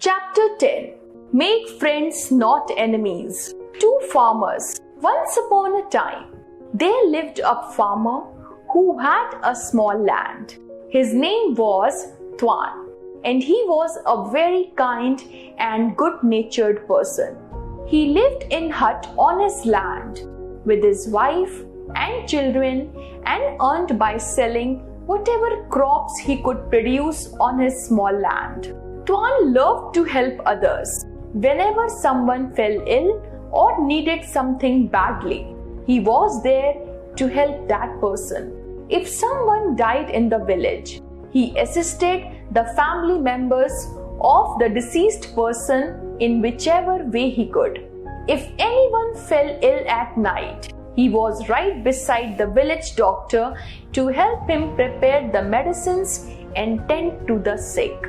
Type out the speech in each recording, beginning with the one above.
Chapter 10. Make friends, not enemies. Two farmers. Once upon a time, there lived a farmer who had a small land. His name was Tuan, and he was a very kind and good-natured person. He lived in a hut on his land with his wife and children and earned by selling whatever crops he could produce on his small land. Tuan loved to help others. Whenever someone fell ill or needed something badly, he was there to help that person. If someone died in the village, he assisted the family members of the deceased person in whichever way he could. If anyone fell ill at night, he was right beside the village doctor to help him prepare the medicines and tend to the sick.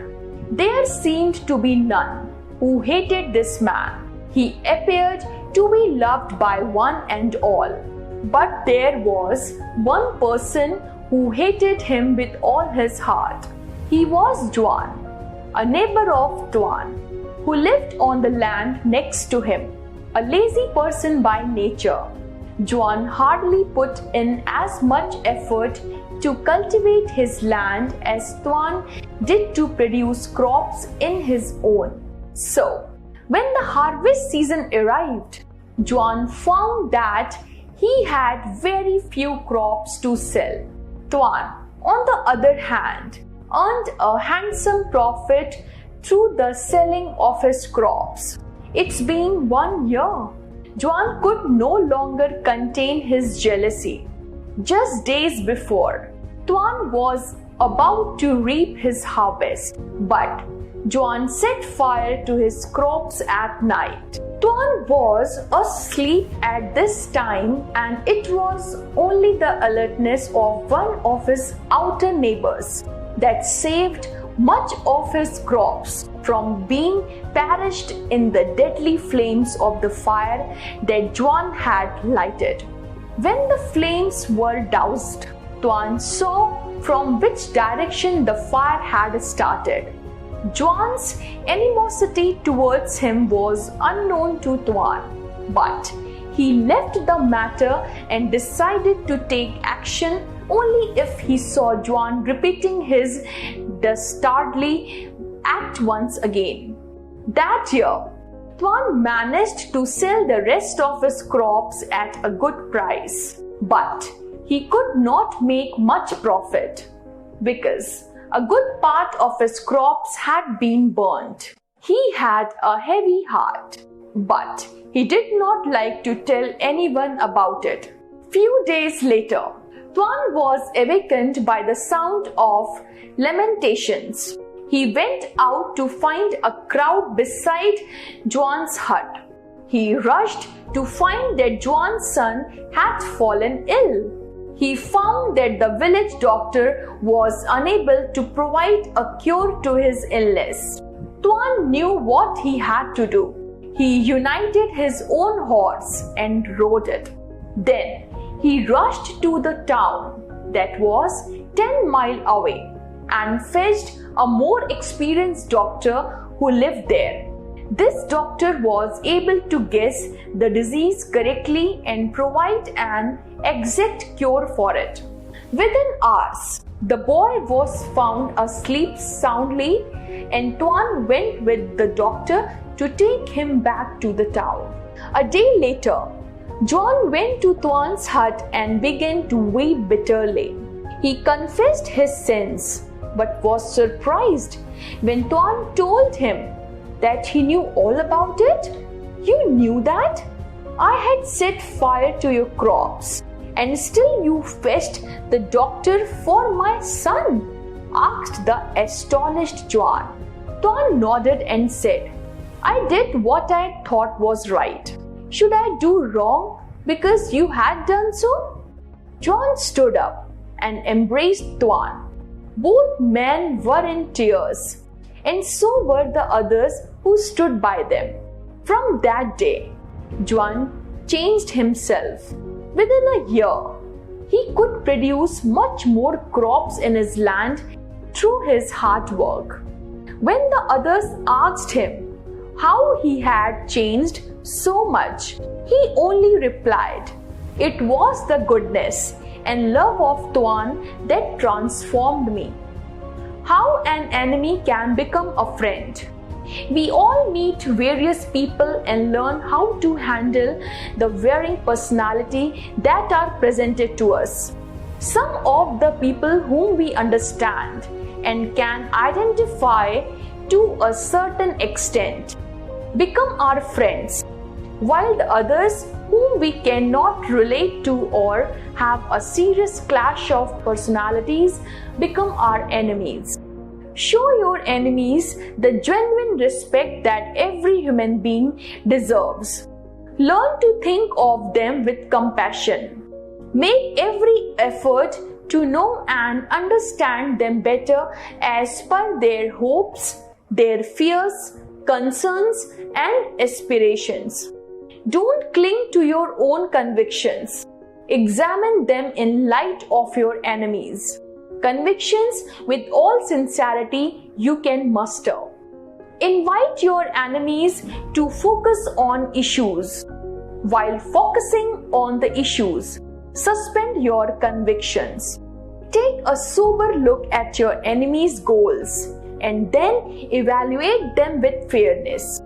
There seemed to be none who hated this man. He appeared to be loved by one and all. But there was one person who hated him with all his heart. He was Juan, a neighbor of Tuan, who lived on the land next to him. A lazy person by nature, Juan hardly put in as much effort to cultivate his land as Tuan did to produce crops in his own. So, when the harvest season arrived, Juan found that he had very few crops to sell. Tuan, on the other hand, earned a handsome profit through the selling of his crops. It's been 1 year. Juan could no longer contain his jealousy. Just days before, Tuan was about to reap his harvest, but Juan set fire to his crops at night. Tuan was asleep at this time, and it was only the alertness of one of his outer neighbors that saved much of his crops from being perished in the deadly flames of the fire that Juan had lighted. When the flames were doused, Tuan saw from which direction the fire had started. Juan's animosity towards him was unknown to Tuan, but he left the matter and decided to take action only if he saw Juan repeating his dastardly act once again. That year, Tuan managed to sell the rest of his crops at a good price, but he could not make much profit because a good part of his crops had been burnt. He had a heavy heart, but he did not like to tell anyone about it. Few days later, Tuan was awakened by the sound of lamentations. He went out to find a crowd beside Juan's hut. He rushed to find that Juan's son had fallen ill. He found that the village doctor was unable to provide a cure to his illness. Tuan knew what he had to do. He united his own horse and rode it. Then he rushed to the town that was 10 miles away and fetched a more experienced doctor who lived there. This doctor was able to guess the disease correctly and provide an exact cure for it. Within hours, the boy was found asleep soundly, and Tuan went with the doctor to take him back to the town. A day later, Juan went to Tuan's hut and began to weep bitterly. He confessed his sins, but was surprised when Tuan told him that he knew all about it. You knew that? I had set fire to your crops, and still you fetched the doctor for my son? Asked the astonished Juan. Tuan nodded and said, I did what I thought was right. Should I do wrong because you had done so? Juan stood up and embraced Tuan. Both men were in tears, and so were the others who stood by them. From that day, Juan changed himself. Within a year, he could produce much more crops in his land through his hard work. When the others asked him how he had changed so much, he only replied, "It was the goodness and love of Tuan that transformed me." How an enemy can become a friend. We all meet various people and learn how to handle the varying personality that are presented to us. Some of the people whom we understand and can identify to a certain extent become our friends, while the others whom we cannot relate to or have a serious clash of personalities become our enemies. Show your enemies the genuine respect that every human being deserves. Learn to think of them with compassion. Make every effort to know and understand them better as per their hopes, their fears, concerns, and aspirations. Don't cling to your own convictions. Examine them in light of your enemies' convictions with all sincerity you can muster. Invite your enemies to focus on issues. While focusing on the issues, suspend your convictions. Take a sober look at your enemies' goals and then evaluate them with fairness.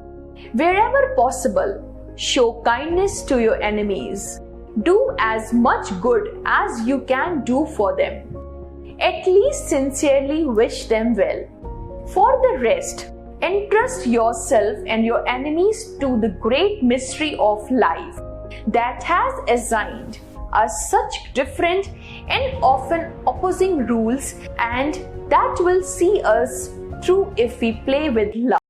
Wherever possible, show kindness to your enemies. Do as much good as you can do for them. At least sincerely wish them well. For the rest, entrust yourself and your enemies to the great mystery of life that has assigned us such different and often opposing rules, and that will see us through if we play with love.